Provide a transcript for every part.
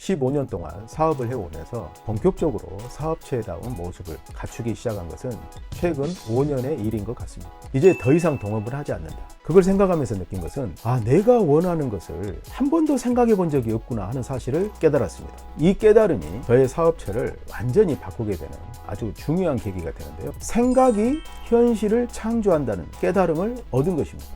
15년 동안 사업을 해오면서 본격적으로 사업체다운 모습을 갖추기 시작한 것은 최근 5년의 일인 것 같습니다. 이제 더 이상 동업을 하지 않는다. 그걸 생각하면서 느낀 것은 내가 원하는 것을 한 번도 생각해 본 적이 없구나 하는 사실을 깨달았습니다. 이 깨달음이 저의 사업체를 완전히 바꾸게 되는 아주 중요한 계기가 되는데요. 생각이 현실을 창조한다는 깨달음을 얻은 것입니다.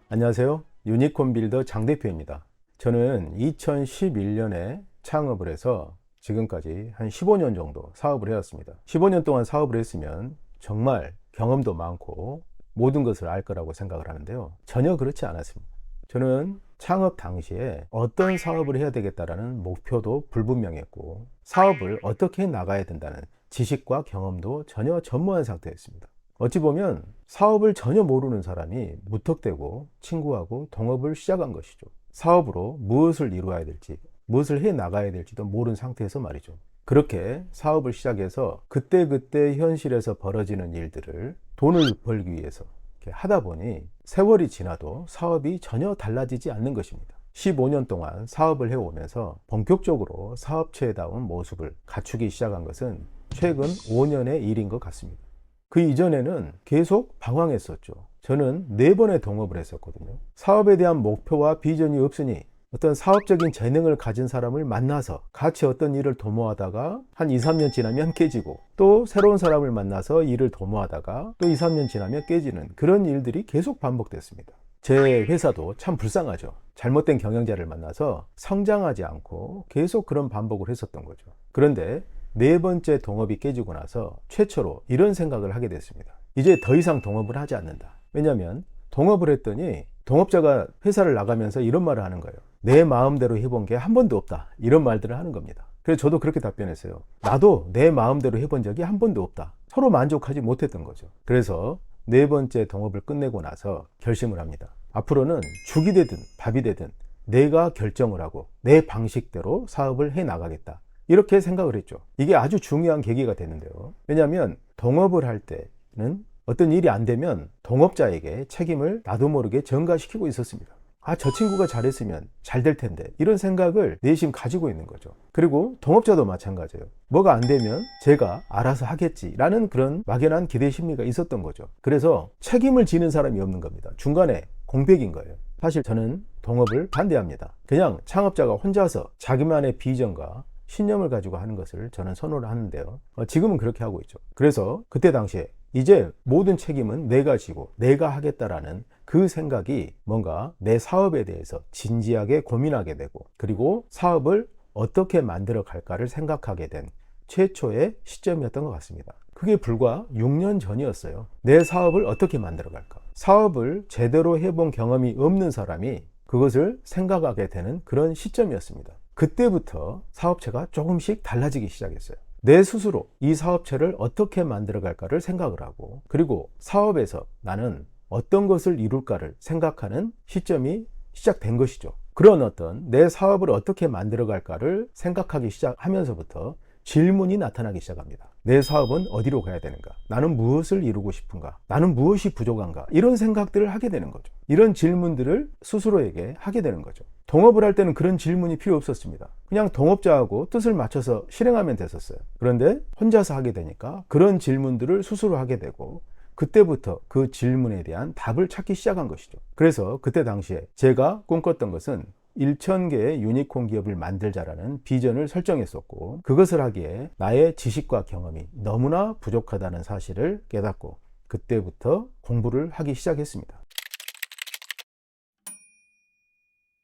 안녕하세요. 유니콘 빌더 장 대표입니다. 저는 2011년에 창업을 해서 지금까지 한 15년 정도 사업을 해왔습니다. 15년 동안 사업을 했으면 정말 경험도 많고 모든 것을 알 거라고 생각을 하는데요. 전혀 그렇지 않았습니다. 저는 창업 당시에 어떤 사업을 해야 되겠다라는 목표도 불분명했고 사업을 어떻게 나가야 된다는 지식과 경험도 전혀 전무한 상태였습니다. 어찌 보면 사업을 전혀 모르는 사람이 무턱대고 친구하고 동업을 시작한 것이죠. 사업으로 무엇을 이루어야 될지, 무엇을 해 나가야 될지도 모르는 상태에서 말이죠. 그렇게 사업을 시작해서 그때그때 현실에서 벌어지는 일들을 돈을 벌기 위해서 이렇게 하다 보니 세월이 지나도 사업이 전혀 달라지지 않는 것입니다. 15년 동안 사업을 해오면서 본격적으로 사업체다운 모습을 갖추기 시작한 것은 최근 5년의 일인 것 같습니다. 그 이전에는 계속 방황했었죠. 저는 4번의 동업을 했었거든요. 사업에 대한 목표와 비전이 없으니 어떤 사업적인 재능을 가진 사람을 만나서 같이 어떤 일을 도모하다가 한 2, 3년 지나면 깨지고 또 새로운 사람을 만나서 일을 도모하다가 또 2, 3년 지나면 깨지는 그런 일들이 계속 반복됐습니다. 제 회사도 참 불쌍하죠. 잘못된 경영자를 만나서 성장하지 않고 계속 그런 반복을 했었던 거죠. 그런데 4번째 동업이 깨지고 나서 최초로 이런 생각을 하게 됐습니다. 이제 더 이상 동업을 하지 않는다. 왜냐하면 동업을 했더니 동업자가 회사를 나가면서 이런 말을 하는 거예요. 내 마음대로 해본 게 한 번도 없다. 이런 말들을 하는 겁니다. 그래서 저도 그렇게 답변했어요. 나도 내 마음대로 해본 적이 한 번도 없다. 서로 만족하지 못했던 거죠. 그래서 4번째 동업을 끝내고 나서 결심을 합니다. 앞으로는 죽이 되든 밥이 되든 내가 결정을 하고 내 방식대로 사업을 해 나가겠다. 이렇게 생각을 했죠. 이게 아주 중요한 계기가 되는데요. 왜냐하면 동업을 할 때는 어떤 일이 안 되면 동업자에게 책임을 나도 모르게 전가시키고 있었습니다. 저 친구가 잘했으면 잘 될 텐데 이런 생각을 내심 가지고 있는 거죠. 그리고 동업자도 마찬가지예요. 뭐가 안 되면 제가 알아서 하겠지라는 그런 막연한 기대 심리가 있었던 거죠. 그래서 책임을 지는 사람이 없는 겁니다. 중간에 공백인 거예요. 사실 저는 동업을 반대합니다. 그냥 창업자가 혼자서 자기만의 비전과 신념을 가지고 하는 것을 저는 선호를 하는데요. 지금은 그렇게 하고 있죠. 그래서 그때 당시에 이제 모든 책임은 내가 지고 내가 하겠다라는 그 생각이 뭔가 내 사업에 대해서 진지하게 고민하게 되고 그리고 사업을 어떻게 만들어 갈까를 생각하게 된 최초의 시점이었던 것 같습니다. 그게 불과 6년 전이었어요. 내 사업을 어떻게 만들어 갈까? 사업을 제대로 해본 경험이 없는 사람이 그것을 생각하게 되는 그런 시점이었습니다. 그때부터 사업체가 조금씩 달라지기 시작했어요. 내 스스로 이 사업체를 어떻게 만들어 갈까를 생각을 하고 그리고 사업에서 나는 어떤 것을 이룰까를 생각하는 시점이 시작된 것이죠. 그런 어떤 내 사업을 어떻게 만들어 갈까를 생각하기 시작하면서부터 질문이 나타나기 시작합니다. 내 사업은 어디로 가야 되는가? 나는 무엇을 이루고 싶은가? 나는 무엇이 부족한가? 이런 생각들을 하게 되는 거죠. 이런 질문들을 스스로에게 하게 되는 거죠. 동업을 할 때는 그런 질문이 필요 없었습니다. 그냥 동업자하고 뜻을 맞춰서 실행하면 됐었어요. 그런데 혼자서 하게 되니까 그런 질문들을 스스로 하게 되고 그때부터 그 질문에 대한 답을 찾기 시작한 것이죠. 그래서 그때 당시에 제가 꿈꿨던 것은 1000개의 유니콘 기업을 만들자라는 비전을 설정했었고 그것을 하기에 나의 지식과 경험이 너무나 부족하다는 사실을 깨닫고 그때부터 공부를 하기 시작했습니다.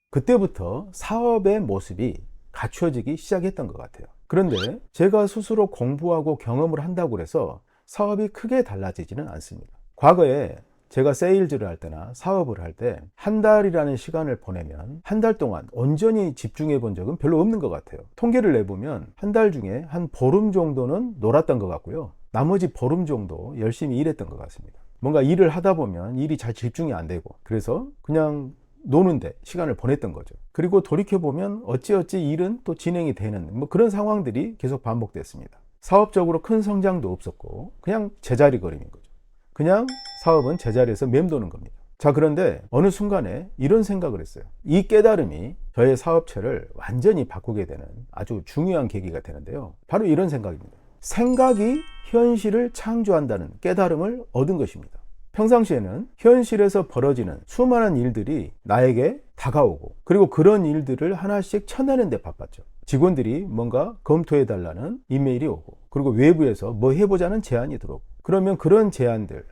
그때부터 사업의 모습이 갖추어지기 시작했던 것 같아요. 그런데 제가 스스로 공부하고 경험을 한다고 해서 사업이 크게 달라지지는 않습니다. 과거에 제가 세일즈를 할 때나 사업을 할 때 한 달이라는 시간을 보내면 한 달 동안 온전히 집중해 본 적은 별로 없는 것 같아요. 통계를 내보면 한 달 중에 한 보름 정도는 놀았던 것 같고요. 나머지 보름 정도 열심히 일했던 것 같습니다. 뭔가 일을 하다 보면 일이 잘 집중이 안 되고 그래서 그냥 노는데 시간을 보냈던 거죠. 그리고 돌이켜보면 어찌어찌 일은 또 진행이 되는 그런 상황들이 계속 반복됐습니다. 사업적으로 큰 성장도 없었고 그냥 제자리 걸음인 거죠. 그냥 사업은 제자리에서 맴도는 겁니다. 자, 그런데 어느 순간에 이런 생각을 했어요. 이 깨달음이 저의 사업체를 완전히 바꾸게 되는 아주 중요한 계기가 되는데요. 바로 이런 생각입니다. 생각이 현실을 창조한다는 깨달음을 얻은 것입니다. 평상시에는 현실에서 벌어지는 수많은 일들이 나에게 다가오고, 그리고 그런 일들을 하나씩 쳐내는 데 바빴죠. 직원들이 뭔가 검토해달라는 이메일이 오고, 그리고 외부에서 뭐 해보자는 제안이 들어오고, 그러면 그런 제안들을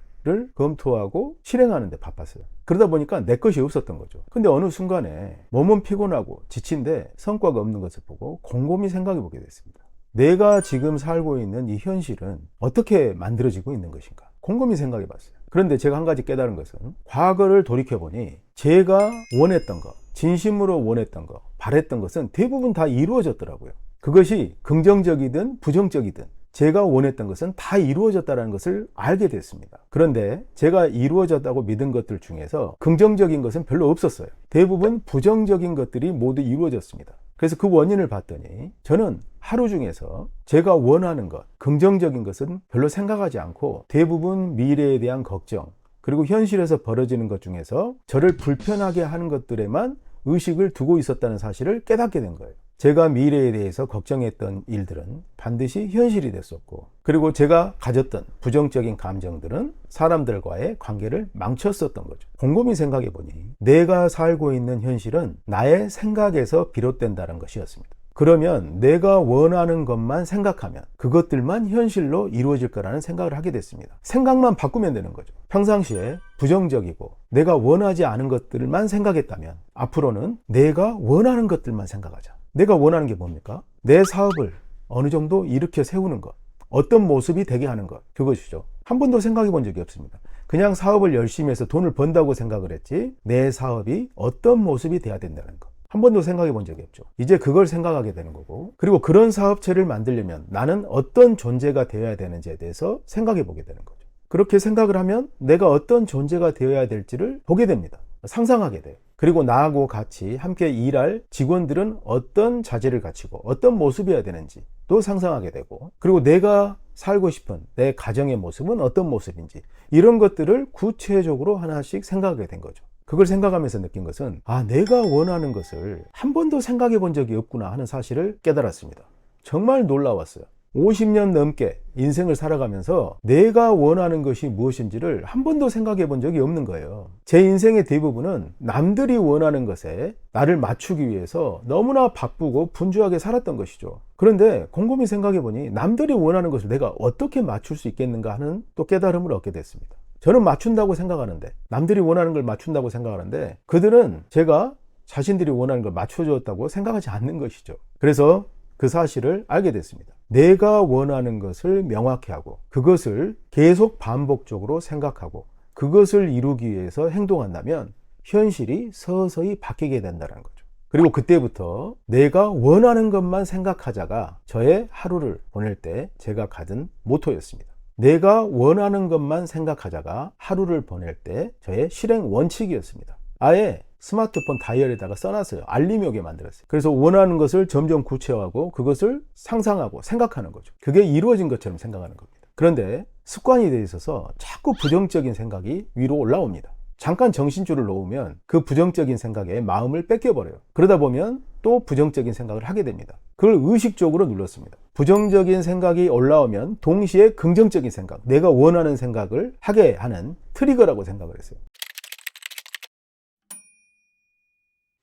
검토하고 실행하는 데 바빴어요. 그러다 보니까 내 것이 없었던 거죠. 근데 어느 순간에 몸은 피곤하고 지친데 성과가 없는 것을 보고 곰곰이 생각해 보게 됐습니다. 내가 지금 살고 있는 이 현실은 어떻게 만들어지고 있는 것인가? 곰곰이 생각해 봤어요. 그런데 제가 한 가지 깨달은 것은, 과거를 돌이켜보니 제가 원했던 것, 진심으로 원했던 것, 바랬던 것은 대부분 다 이루어졌더라고요. 그것이 긍정적이든 부정적이든 제가 원했던 것은 다 이루어졌다는 것을 알게 됐습니다. 그런데 제가 이루어졌다고 믿은 것들 중에서 긍정적인 것은 별로 없었어요. 대부분 부정적인 것들이 모두 이루어졌습니다. 그래서 그 원인을 봤더니 저는 하루 중에서 제가 원하는 것, 긍정적인 것은 별로 생각하지 않고 대부분 미래에 대한 걱정, 그리고 현실에서 벌어지는 것 중에서 저를 불편하게 하는 것들에만 의식을 두고 있었다는 사실을 깨닫게 된 거예요. 제가 미래에 대해서 걱정했던 일들은 반드시 현실이 됐었고, 그리고 제가 가졌던 부정적인 감정들은 사람들과의 관계를 망쳤었던 거죠. 곰곰이 생각해 보니 내가 살고 있는 현실은 나의 생각에서 비롯된다는 것이었습니다. 그러면 내가 원하는 것만 생각하면 그것들만 현실로 이루어질 거라는 생각을 하게 됐습니다. 생각만 바꾸면 되는 거죠. 평상시에 부정적이고 내가 원하지 않은 것들만 생각했다면 앞으로는 내가 원하는 것들만 생각하자. 내가 원하는 게 뭡니까? 내 사업을 어느 정도 일으켜 세우는 것, 어떤 모습이 되게 하는 것, 그것이죠. 한 번도 생각해 본 적이 없습니다. 그냥 사업을 열심히 해서 돈을 번다고 생각을 했지, 내 사업이 어떤 모습이 돼야 된다는 것, 한 번도 생각해 본 적이 없죠. 이제 그걸 생각하게 되는 거고, 그리고 그런 사업체를 만들려면 나는 어떤 존재가 되어야 되는지에 대해서 생각해 보게 되는 거죠. 그렇게 생각을 하면 내가 어떤 존재가 되어야 될지를 보게 됩니다. 상상하게 돼요. 그리고 나하고 같이 함께 일할 직원들은 어떤 자질을 갖추고 어떤 모습이어야 되는지 또 상상하게 되고, 그리고 내가 살고 싶은 내 가정의 모습은 어떤 모습인지, 이런 것들을 구체적으로 하나씩 생각하게 된 거죠. 그걸 생각하면서 느낀 것은, 내가 원하는 것을 한 번도 생각해 본 적이 없구나 하는 사실을 깨달았습니다. 정말 놀라웠어요. 50년 넘게 인생을 살아가면서 내가 원하는 것이 무엇인지를 한 번도 생각해 본 적이 없는 거예요. 제 인생의 대부분은 남들이 원하는 것에 나를 맞추기 위해서 너무나 바쁘고 분주하게 살았던 것이죠. 그런데 곰곰이 생각해 보니 남들이 원하는 것을 내가 어떻게 맞출 수 있겠는가 하는 또 깨달음을 얻게 됐습니다. 저는 맞춘다고 생각하는데, 남들이 원하는 걸 맞춘다고 생각하는데, 그들은 제가 자신들이 원하는 걸 맞춰줬다고 생각하지 않는 것이죠. 그래서 그 사실을 알게 됐습니다. 내가 원하는 것을 명확히 하고 그것을 계속 반복적으로 생각하고 그것을 이루기 위해서 행동한다면 현실이 서서히 바뀌게 된다는 거죠. 그리고 그때부터 내가 원하는 것만 생각하자가 저의 하루를 보낼 때 제가 가진 모토였습니다. 내가 원하는 것만 생각하자가 하루를 보낼 때 저의 실행 원칙이었습니다. 아예 스마트폰 다이어리에다가 써놨어요. 알림이 오게 만들었어요. 그래서 원하는 것을 점점 구체화하고 그것을 상상하고 생각하는 거죠. 그게 이루어진 것처럼 생각하는 겁니다. 그런데 습관이 돼 있어서 자꾸 부정적인 생각이 위로 올라옵니다. 잠깐 정신줄을 놓으면 그 부정적인 생각에 마음을 뺏겨버려요. 그러다 보면 또 부정적인 생각을 하게 됩니다. 그걸 의식적으로 눌렀습니다. 부정적인 생각이 올라오면 동시에 긍정적인 생각, 내가 원하는 생각을 하게 하는 트리거라고 생각을 했어요.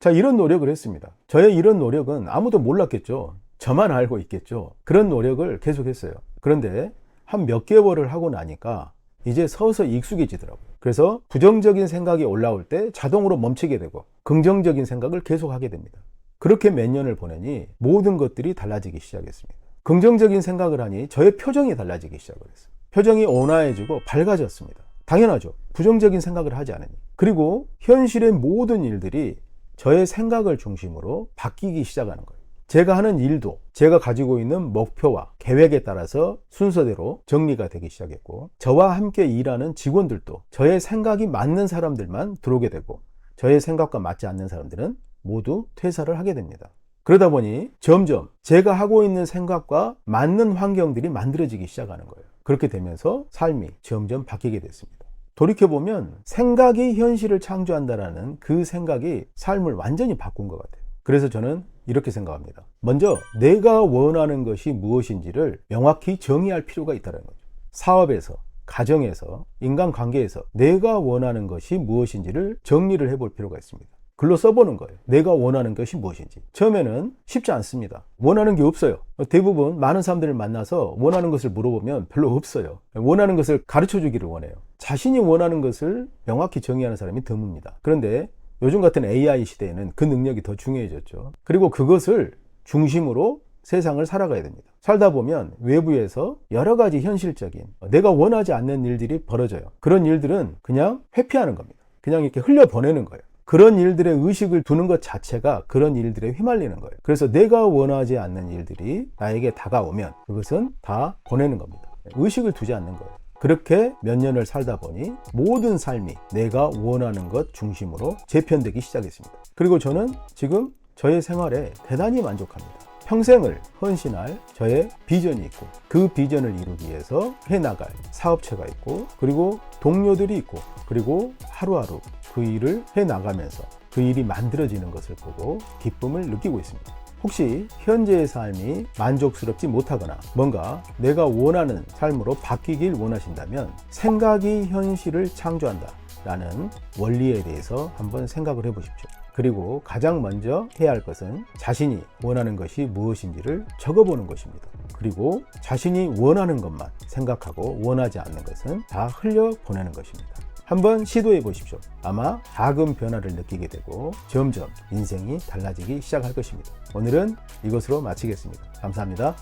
자, 이런 노력을 했습니다. 저의 이런 노력은 아무도 몰랐겠죠. 저만 알고 있겠죠. 그런 노력을 계속했어요. 그런데 한 몇 개월을 하고 나니까 이제 서서히 익숙해지더라고요. 그래서 부정적인 생각이 올라올 때 자동으로 멈추게 되고 긍정적인 생각을 계속하게 됩니다. 그렇게 몇 년을 보내니 모든 것들이 달라지기 시작했습니다. 긍정적인 생각을 하니 저의 표정이 달라지기 시작을 했어요. 표정이 온화해지고 밝아졌습니다. 당연하죠. 부정적인 생각을 하지 않으니. 그리고 현실의 모든 일들이 저의 생각을 중심으로 바뀌기 시작하는 거예요. 제가 하는 일도 제가 가지고 있는 목표와 계획에 따라서 순서대로 정리가 되기 시작했고, 저와 함께 일하는 직원들도 저의 생각이 맞는 사람들만 들어오게 되고, 저의 생각과 맞지 않는 사람들은 모두 퇴사를 하게 됩니다. 그러다 보니 점점 제가 하고 있는 생각과 맞는 환경들이 만들어지기 시작하는 거예요. 그렇게 되면서 삶이 점점 바뀌게 됐습니다. 돌이켜보면 생각이 현실을 창조한다라는 그 생각이 삶을 완전히 바꾼 것 같아요. 그래서 저는 이렇게 생각합니다. 먼저 내가 원하는 것이 무엇인지를 명확히 정의할 필요가 있다는 거죠. 사업에서, 가정에서, 인간관계에서 내가 원하는 것이 무엇인지를 정리를 해볼 필요가 있습니다. 글로 써보는 거예요. 내가 원하는 것이 무엇인지. 처음에는 쉽지 않습니다. 원하는 게 없어요. 대부분 많은 사람들을 만나서 원하는 것을 물어보면 별로 없어요. 원하는 것을 가르쳐 주기를 원해요. 자신이 원하는 것을 명확히 정의하는 사람이 드뭅니다. 그런데 요즘 같은 AI 시대에는 그 능력이 더 중요해졌죠. 그리고 그것을 중심으로 세상을 살아가야 됩니다. 살다 보면 외부에서 여러 가지 현실적인 내가 원하지 않는 일들이 벌어져요. 그런 일들은 그냥 회피하는 겁니다. 그냥 이렇게 흘려보내는 거예요. 그런 일들에 의식을 두는 것 자체가 그런 일들에 휘말리는 거예요. 그래서 내가 원하지 않는 일들이 나에게 다가오면 그것은 다 보내는 겁니다. 의식을 두지 않는 거예요. 그렇게 몇 년을 살다 보니 모든 삶이 내가 원하는 것 중심으로 재편되기 시작했습니다. 그리고 저는 지금 저의 생활에 대단히 만족합니다. 평생을 헌신할 저의 비전이 있고 그 비전을 이루기 위해서 해나갈 사업체가 있고 그리고 동료들이 있고 그리고 하루하루 그 일을 해나가면서 그 일이 만들어지는 것을 보고 기쁨을 느끼고 있습니다. 혹시 현재의 삶이 만족스럽지 못하거나 뭔가 내가 원하는 삶으로 바뀌길 원하신다면 생각이 현실을 창조한다 라는 원리에 대해서 한번 생각을 해보십시오. 그리고 가장 먼저 해야 할 것은 자신이 원하는 것이 무엇인지를 적어보는 것입니다. 그리고 자신이 원하는 것만 생각하고 원하지 않는 것은 다 흘려보내는 것입니다. 한번 시도해 보십시오. 아마 작은 변화를 느끼게 되고 점점 인생이 달라지기 시작할 것입니다. 오늘은 이것으로 마치겠습니다. 감사합니다.